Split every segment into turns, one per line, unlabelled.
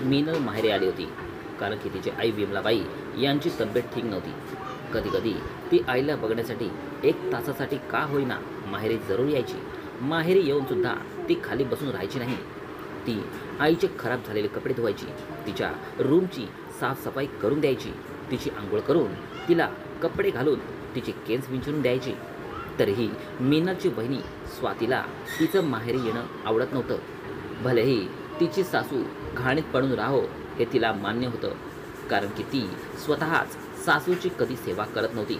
मीनल माहेरी आली होती, कारण की तिची आई विमलाबाई यांची तब्येत ठीक नव्हती. कधीकधी ती आईला बघण्यासाठी 1 तासासाठी का होईना माहेरी जरूर यायची. माहेरी येऊनसुद्धा ती खाली बसून राहायची नाही. ती आईचे खराब झालेले कपडे धुवायची, तिच्या रूमची साफसफाई करून द्यायची, तिची आंघोळ करून तिला कपडे घालून तिचे केस विंचरून द्यायची. तरीही मीनलची बहिणी स्वातीला तिचं माहेरी येणं आवडत नव्हतं. भलेही तिची सासू घाणीत पडून राहो हे तिला मान्य होतं, कारण की ती स्वतःच सासूची कधी सेवा करत नव्हती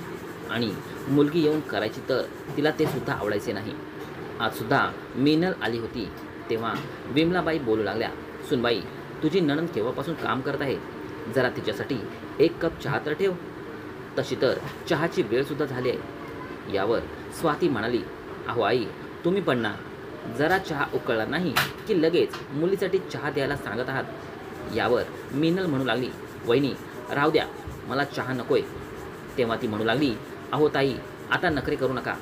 आणि मुलगी येऊन करायची तर तिला ते सुद्धा आवडायचे नाही. आजसुद्धा मीनल आली होती तेव्हा विमलाबाई बोलू लागल्या, सुनबाई तुझी नणंद केव्हापासून काम करत आहे, जरा तिच्यासाठी 1 कप चहा तर ठेव. तशी तर चहाची वेळसुद्धा झाली आहे. यावर स्वाती म्हणाली, अहो आई तुम्ही पण ना, जरा चहा उकळला नाही की लगेच मुलीसाठी चहा द्यायला सांगत आहात. यावर मीनल म्हणू लागली, वहिनी राहू द्या, मला चहा नकोय. तेव्हा ती म्हणू लागली, अहो ताई आता नखरे करू नका,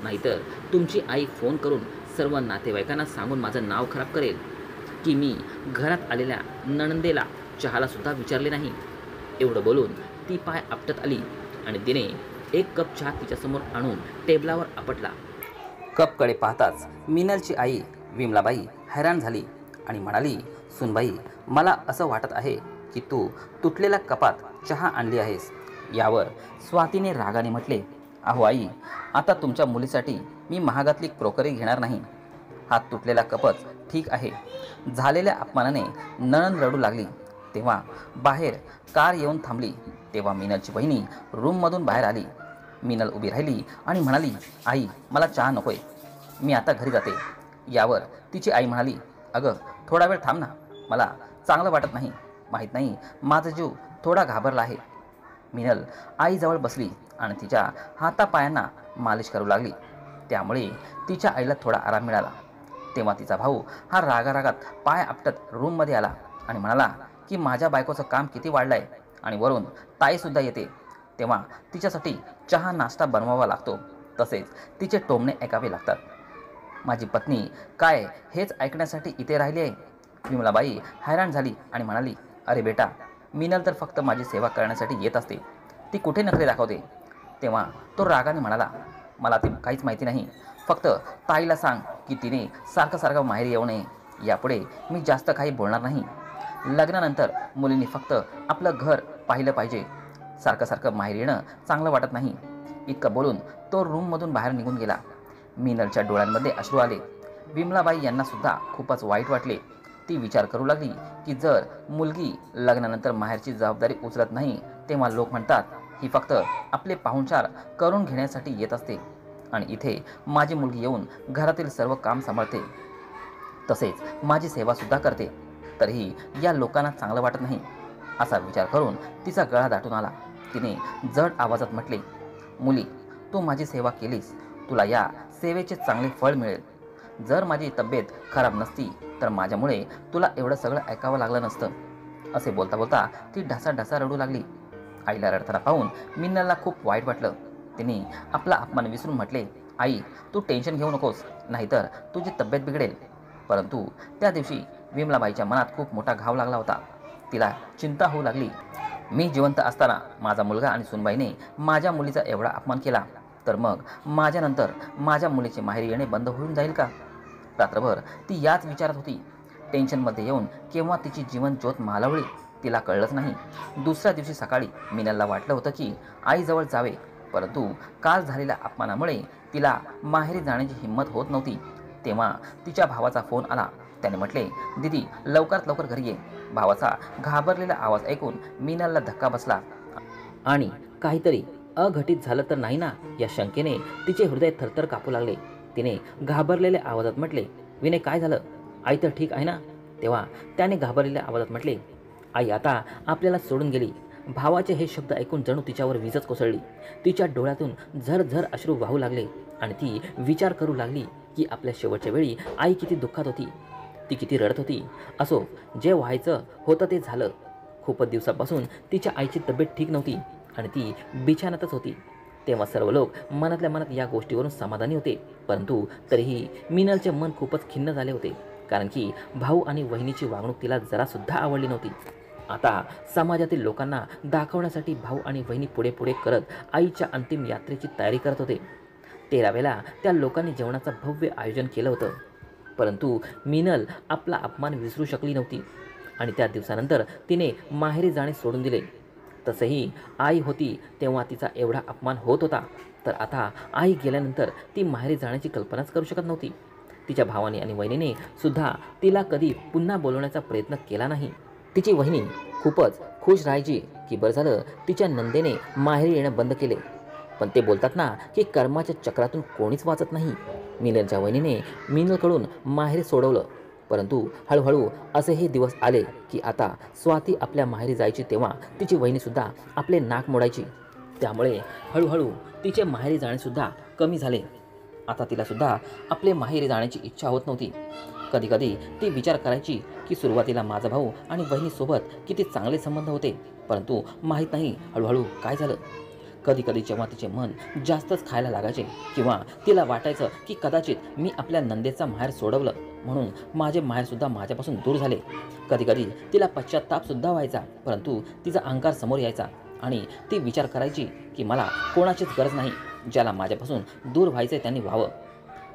नाहीतर तुमची आई फोन करून सर्व नातेवाईकांना सांगून माझं नाव खराब करेल की मी घरात आलेल्या नणंदेला चहाला सुद्धा विचारले नाही. एवढं बोलून ती पाय आपटत आली आणि तिने 1 कप चहा तिच्यासमोर आणून टेबलावर आपटला. कपकडे पाहताच मीनलची आई विमलाबाई हैराण झाली आणि म्हणाली, सुनबाई मला असं वाटत आहे की तू तुटलेल्या कपात चहा आणली आहेस. यावर स्वातीने रागाने म्हटले, अहो आई आता तुमच्या मुलीसाठी मी महागातली क्रोकरी घेणार नाही. हा तुटलेला कपच ठीक आहे. झालेल्या अपमानाने नणंद रडू लागली. तेव्हा बाहेर कार येऊन थांबली. तेव्हा मीनलची बहिणी रूममधून बाहेर आली. मीनल उभी राहिली आणि म्हणाली, आई मला चहा नकोय, मी आता घरी जाते. यावर तिची आई म्हणाली, अगं थोडा वेळ थांब ना, मला चांगलं वाटत नाही, माहीत नाही माझा जीव थोडा घाबरला आहे. मीनल आईजवळ बसली आणि तिच्या हातापायांना मालिश करू लागली. त्यामुळे तिच्या आईला थोडा आराम मिळाला. तेव्हा तिचा भाऊ हा रागारागात पाय आपटत रूममध्ये आला आणि म्हणाला की माझ्या बायकोचं काम किती वाढलं आहे आणि वरून ताईसुद्धा येते, तेव्हा तिच्यासाठी चहा नाश्ता बनवावा लागतो, तसेच तिचे टोमणे ऐकावे लागतात. माझी पत्नी काय हेच ऐकण्यासाठी इथे राहिली आहे. विमलाबाई हैराण झाली आणि म्हणाली, अरे बेटा मीनल तर फक्त माझी सेवा करण्यासाठी येत असते, ती कुठे नखरे दाखवते. तेव्हा तो रागाने म्हणाला, मला ते काहीच माहिती नाही, फक्त ताईला सांग की तिने सारखं सारखं माहेरी येऊ नये. यापुढे मी जास्त काही बोलणार नाही. लग्नानंतर मुलींनी फक्त आपलं घर पाहिलं पाहिजे, सारखं सारखं माहेरी येणं चांगलं वाटत नाही. इतकं बोलून तो रूममधून बाहेर निघून गेला. मीनलच्या डोळ्यांमध्ये अश्रू आले. विमलाबाई यांना सुद्धा खूपच वाईट वाटले. ती विचार करू लागली की जर मुलगी लग्नानंतर माहेरची जबाबदारी उचलत नाही तेव्हा लोक म्हणतात ही फक्त आपले पाहुणचार करून घेण्यासाठी येत असते आणि इथे माझी मुलगी येऊन घरातील सर्व काम सांभाळते, तसेच माझी सेवासुद्धा करते, तरीही या लोकांना चांगलं वाटत नाही. असा विचार करून तिचा गळा दाटून आला. तिने जड आवाजात म्हटले, मुली तू माझी सेवा केलीस, तुला या सेवेचे चांगले फळ मिळेल. जर माझी तब्येत खराब नसती तर माझ्यामुळे तुला एवढं सगळं ऐकावं लागलं नसतं. असे बोलता बोलता ती ढासा रडू लागली. आईला रडताना पाहून मीनलला खूप वाईट वाटलं. तिने आपला अपमान विसरून म्हटले, आई तू टेन्शन घेऊ नकोस, नाहीतर तुझी तब्येत बिघडेल. परंतु त्या दिवशी विमलाबाईच्या मनात खूप मोठा घाव लागला होता. तिला चिंता होऊ लागली. मी जिवंत असताना माझा मुलगा आणि सुनबाईने माझ्या मुलीचा एवढा अपमान केला तर मग माझ्यानंतर माझ्या मुलीचे माहेरी येणे बंद होऊन जाईल का? रात्रभर ती याच विचारात होती. टेन्शनमध्ये येऊन केव्हा तिची जीवन ज्योत मालवली तिला कळलंच नाही. दुसऱ्या दिवशी सकाळी मीनलला वाटलं होतं की आईजवळ जावे, परंतु काल झालेल्या अपमानामुळे तिला माहेरी जाण्याची हिंमत होत नव्हती. तेव्हा तिच्या भावाचा फोन आला. त्याने म्हटले, दीदी लवकरात लवकर घरी ये. भावाचा घाबरलेला आवाज ऐकून मीनलला धक्का बसला आणि काहीतरी अघटित झालं तर नाही ना या शंकेने तिचे हृदय थरथर कापू लागले. तिने घाबरलेल्या आवाजात म्हटले, विनय काय झालं, आई तर ठीक आहे ना? तेव्हा त्याने घाबरलेल्या आवाजात म्हटले, आई आता आपल्याला सोडून गेली. भावाचे हे शब्द ऐकून जणू तिच्यावर वीजच कोसळली. तिच्या डोळ्यातून झरझर अश्रू वाहू लागले आणि ती विचार करू लागली की आपल्या शेवटच्या वेळी आई किती दुःखात होती, ती किती रडत होती. असो, जे व्हायचं होतं ते झालं. खूपच दिवसापासून तिच्या आईची तब्येत ठीक नव्हती आणि ती बिछाण्यातच होती. तेव्हा सर्व लोक मनातल्या मनात या गोष्टीवरून समाधानी होते, परंतु तरीही मीनलचे मन खूपच खिन्न झाले होते. कारण की भाऊ आणि वहिनीची वागणूक तिला जरासुद्धा आवडली नव्हती. आता समाजातील लोकांना दाखवण्यासाठी भाऊ आणि वहिनी पुढे पुढे करत आईच्या अंतिम यात्रेची तयारी करत होते. 13वेला त्या लोकांनी जेवणाचं भव्य आयोजन केलं होतं. परंतु मिनल आपला अपमान विसरू शकली नव्हती आणि त्या दिवसानंतर तिने माहेरी जाणे सोडून दिले. तसंही आई होती तेव्हा तिचा एवढा अपमान होत होता, तर आता आई गेल्यानंतर ती माहेरी जाण्याची कल्पनाच करू शकत नव्हती. तिच्या भावाने आणि वहिनीने सुद्धा तिला कधी पुन्हा बोलवण्याचा प्रयत्न केला नाही. तिची वहिनी खूपच खुश राहायची की बरं झालं तिच्या नंदेने माहेरी येणं बंद केले. पण ते बोलतात ना की कर्माच्या चक्रातून कोणीच वाचत नाही. मिनलच्या वहिनीने मिनलकडून माहेरी सोडवलं. परंतु हळूहळू असेही दिवस आले की आता स्वाती आपल्या माहेरी जायची तेव्हा तिची वहिनीसुद्धा आपले नाक मोडायची. त्यामुळे हळूहळू तिचे माहेरी जाणेसुद्धा कमी झाले. आता तिलासुद्धा आपले माहेरी जाण्याची इच्छा होत नव्हती. कधीकधी ती विचार करायची की सुरुवातीला माझा भाऊ आणि बहिणीसोबत किती चांगले संबंध होते, परंतु माहीत नाही हळूहळू काय झालं. कधीकधी जेव्हा तिचे मन जास्तच खायला लागायचे किंवा तिला वाटायचं की कदाचित मी आपल्या नंदेचा माहेर सोडवलं म्हणून माझे माहेरसुद्धा माझ्यापासून दूर झाले. कधीकधी तिला पश्चात्तापसुद्धा व्हायचा, परंतु तिचा अहंकार समोर यायचा आणि ती विचार करायची की मला कोणाचीच गरज नाही, ज्याला माझ्यापासून दूर व्हायचे त्यांनी व्हावं.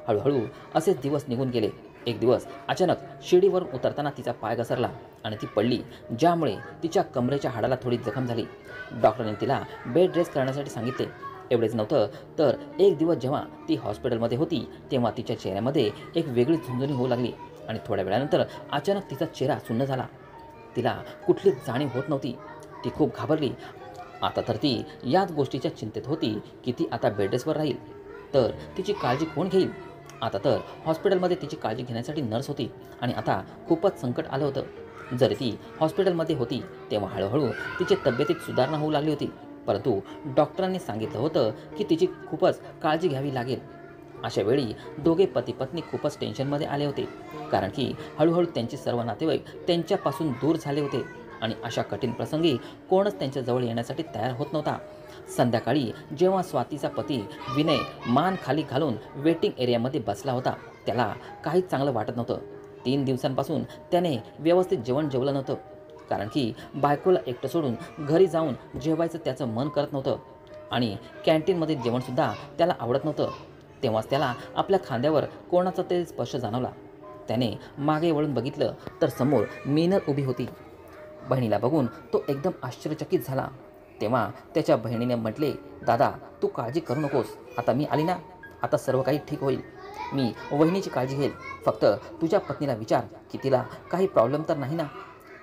हळूहळू असेच दिवस निघून गेले. एक दिवस अचानक शिडीवरून उतरताना तिचा पाय घसरला आणि ती पडली, ज्यामुळे तिच्या कमरेच्या हाडाला थोडी जखम झाली. डॉक्टरने तिला बेड रेस्ट करण्यासाठी सांगितले. एवढेच नव्हतं तर एक दिवस जेव्हा ती हॉस्पिटलमध्ये होती तेव्हा तिच्या चेहऱ्यामध्ये एक वेगळी झुंझुनी होऊ लागली आणि थोड्या वेळानंतर अचानक तिचा चेहरा सुन्न झाला. तिला कुठलीच जाणीव होत नव्हती. ती खूप घाबरली. आता तर ती याच गोष्टीच्या चिंतेत होती की ती आता बेडरेस्टवर राहील तर तिची काळजी कोण घेईल. आता तर हॉस्पिटलमध्ये तिची काळजी घेण्यासाठी नर्स होती आणि आता खूपच संकट आलं होतं. जरी ती हॉस्पिटलमध्ये होती तेव्हा हळूहळू तिची तब्येतीत सुधारणा होऊ लागली होती, परंतु डॉक्टरांनी सांगितलं होतं की तिची खूपच काळजी घ्यावी लागेल. अशा वेळी दोघे पती पत्नी खूपच टेन्शनमध्ये आले होते, कारण की हळूहळू त्यांचे सर्व नातेवाईक त्यांच्यापासून दूर झाले होते आणि अशा कठीण प्रसंगी कोणच त्यांच्याजवळ येण्यासाठी तयार होत नव्हता. संध्याकाळी जेव्हा स्वातीचा पती विनय मान खाली घालून वेटिंग एरियामध्ये बसला होता, त्याला काहीच चांगलं वाटत नव्हतं. 3 दिवसांपासून त्याने व्यवस्थित जेवण जेवलं नव्हतं, कारण की बायकोला एकटं सोडून घरी जाऊन जेवायचं त्याचं मन करत नव्हतं आणि कॅन्टीनमध्ये जेवणसुद्धा त्याला आवडत नव्हतं. तेव्हाच त्याला आपल्या खांद्यावर कोणाचा तरी स्पर्श जाणवला. त्याने मागे वळून बघितलं तर समोर मिनल उभी होती. बहिणीला बघून तो एकदम आश्चर्यचकित झाला. तेव्हा त्याच्या बहिणीने म्हटले, दादा तू काळजी करू नकोस, आता मी आली ना, आता सर्व काही ठीक होईल. मी वहिनीची काळजी घेईल. फक्त तुझ्या पत्नीला विचार की तिला काही प्रॉब्लेम तर नाही ना.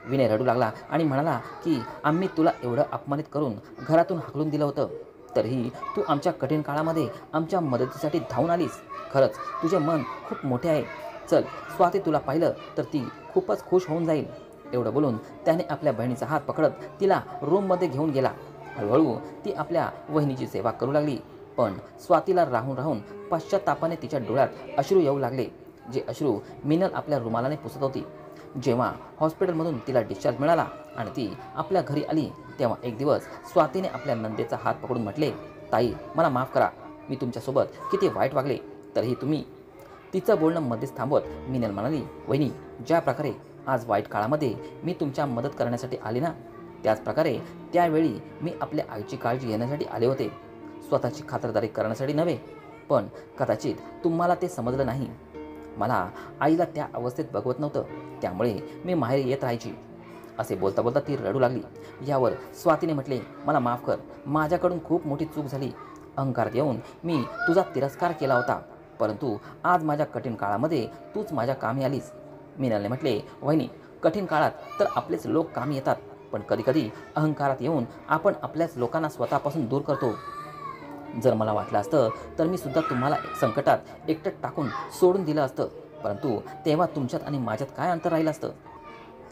विनय रडू लागला आणि म्हणाला की आम्ही तुला एवढं अपमानित करून घरातून हाकलून दिलं होतं, तरीही तू आमच्या कठीण काळामध्ये आमच्या मदतीसाठी धावून आलीस. खरंच तुझे मन खूप मोठे आहे. चल स्वाती तुला पाहिलं तर ती खूपच खुश होऊन जाईल. एवढं बोलून त्याने आपल्या बहिणीचा हात पकडत तिला रूममध्ये घेऊन गेला. हळूहळू ती आपल्या वहिनीची सेवा करू लागली, पण स्वातीला राहून राहून पश्चात्तापाने तिच्या डोळ्यात अश्रू येऊ लागले, जे अश्रू मिनल आपल्या रुमालाने पुसत होती. जेव्हा हॉस्पिटलमधून तिला डिस्चार्ज मिळाला आणि ती आपल्या घरी आली तेव्हा एक दिवस स्वातीने आपल्या नंदेचा हात पकडून म्हटले, ताई मला माफ करा, मी तुमच्यासोबत किती वाईट वागले तरीही तुम्ही. तिचं बोलणं मध्येच थांबवत मिनल म्हणाली, वहिनी ज्या प्रकारे आज वाईट काळामध्ये मी तुमच्या मदत करण्यासाठी आले ना, त्याच प्रकारे त्यावेळी मी आपल्या आईची काळजी घेण्यासाठी आले होते. स्वतःची खातरदारी करण्यासाठी नव्हे. पण कदाचित तुम्हाला ते समजलं नाही. मला आईला त्या अवस्थेत बघवत नव्हतं, त्यामुळे मी माहेरी येत राहायची. असे बोलता बोलता ती रडू लागली. यावर स्वातीने म्हटले, मला माफ कर, माझ्याकडून खूप मोठी चूक झाली. अहंकारात येऊन मी तुझा तिरस्कार केला होता, परंतु आज माझ्या कठीण काळामध्ये तूच माझ्या कामी आलीस. मिनलने म्हटले, वहिनी कठीण काळात तर आपलेच लोक कामी येतात, पण कधीकधी अहंकारात येऊन आपण आपल्याच लोकांना स्वतःपासून दूर करतो. जर मला वाटलं असतं तर मी सुद्धा तुम्हाला संकटात एकटं टाकून सोडून दिलं असतं, परंतु तेव्हा तुमच्यात आणि माझ्यात काय अंतर राहिलं असतं.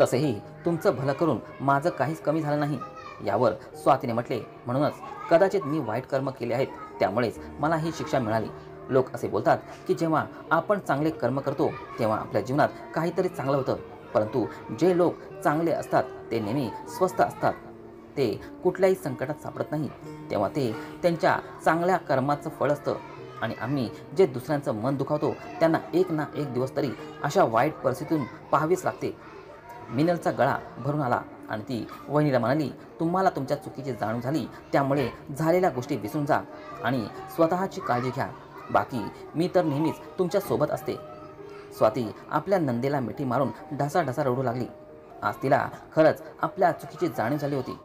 तसेही तुमचं भलं करून माझं काहीच कमी झालं नाही. यावर स्वातीने म्हटले, म्हणूनच कदाचित मी वाईट कर्म केले आहेत, त्यामुळेच मला ही शिक्षा मिळाली. लोक असे बोलतात की जेव्हा आपण चांगले कर्म करतो तेव्हा आपल्या जीवनात काहीतरी चांगलं होतं, परंतु जे लोक चांगले असतात ते नेहमी स्वस्थ असतात. ते कुठल्याही संकटात सापडत नाही, तेव्हा ते त्यांच्या चांगल्या कर्माचं फळ असतं. आणि आम्ही जे दुसऱ्यांचं मन दुखावतो त्यांना एक ना एक दिवस तरी अशा वाईट परिस्थितीतून पाहावीच लागते. मिनलचा गळा भरून आला आणि ती वहिनीला म्हणाली, तुम्हाला तुमच्या चुकीची जाणीव झाली, त्यामुळे झालेल्या गोष्टी विसरून जा आणि स्वतःची काळजी घ्या. बाकी मी तर नेहमीच तुमच्या सोबत असते. स्वाती आपल्या नंदेला मिठी मारून ढासाढासा रडू लागली. आज तिला खरंच आपल्या चुकीची जाणीव झाली होती.